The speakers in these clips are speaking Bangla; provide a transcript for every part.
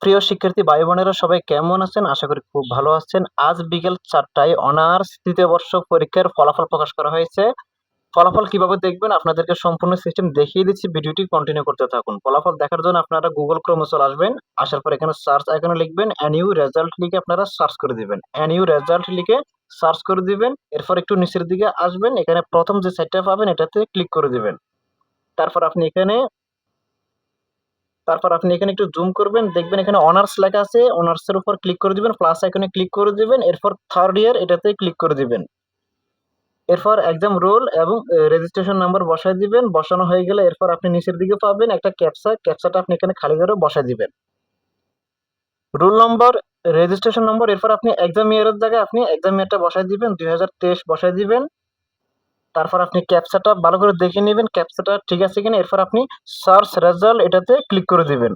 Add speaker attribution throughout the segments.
Speaker 1: প্রিয় শিক্ষার্থী ভাই বোনেরা সবাই কেমন আছেন? আশা করি খুব ভালো আছেন। আজ বিকেল ৪টায় অনার্স তৃতীয় বর্ষ পরীক্ষার ফলাফল প্রকাশ করা হয়েছে। ফলাফল কিভাবে দেখবেন আপনাদেরকে সম্পূর্ণ সিস্টেম দেখিয়ে দিচ্ছি। ভিডিওটি কন্টিনিউ করতে থাকুন। ফলাফল দেখার জন্য আপনারা Google Chrome এ চলে আসবেন। আসার পর এখানে সার্চ আইকনে লিখবেন NU রেজাল্ট লিখে আপনারা সার্চ করে দিবেন। NU রেজাল্ট লিখে সার্চ করে দিবেন। এরপর একটু নিচের দিকে আসবেন। এখানে প্রথম যে সাইটটা পাবেন এটাতে ক্লিক করে দিবেন। তারপর আপনি এখানে একটু জুম করবেন, দেখবেন এখানে অনার্স লেখা আছে। অনার্স এর উপর ক্লিক করে দিবেন, প্লাস আইকনে ক্লিক করে দিবেন। এরপর থার্ড ইয়ার এটাতে ক্লিক করে দিবেন। এরপর এক্সাম রোল এবং রেজিস্ট্রেশন নাম্বার বসায় দিবেন। বসানো হয়ে গেলে এরপর আপনি নিচের দিকে পাবেন একটা ক্যাপচাটা আপনি এখানে খালি করে বসায় দিবেন। রোল নম্বর, রেজিস্ট্রেশন নম্বর, এরপর আপনি এক্সাম ইয়ারের জায়গায় আপনি এক্সাম ইয়ারটা বসায় দিবেন, 2023 বসায় দিবেন। তারপর আপনি ক্যাপচাটা ভালো করে দেখে নেবেন ক্যাপচাটা ঠিক আছে কিনা। এরপর আপনি সার্চ রেজাল্ট এটাতে ক্লিক করে দিবেন।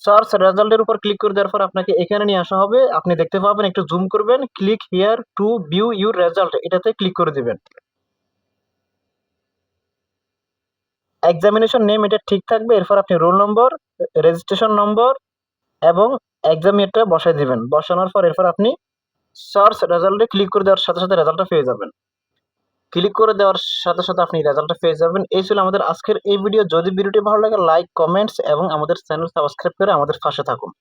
Speaker 1: সার্চ রেজাল্টের উপর ক্লিক করে দেওয়ার পর আপনাকে এখানে নিয়ে আসা হবে। আপনি দেখতে পাবেন, একটু জুম করবেন, click here two view your result এটাতে ক্লিক করে দিবেন। এক্সামিনেশন নেম এটা ঠিক থাকবে। এরপর আপনি রোল নম্বর, রেজিস্ট্রেশন নম্বর এবং এক্সাম ইয়ারটা বসায় দিবেন। বসানোর পর এরপর আপনি সার্চ রেজাল্টে ক্লিক করে দেওয়ার সাথে সাথে রেজাল্টটা পেয়ে যাবেন। ক্লিক করে দেওয়ার সাথে সাথে আপনি রেজাল্টটা পেয়ে যাবেন। এই ছিল আমাদের আজকের এই ভিডিও। যদি ভিডিওটি ভালো লাগে লাইক, কমেন্টস এবং আমাদের চ্যানেল সাবস্ক্রাইব করে আমাদের পাশে থাকুন।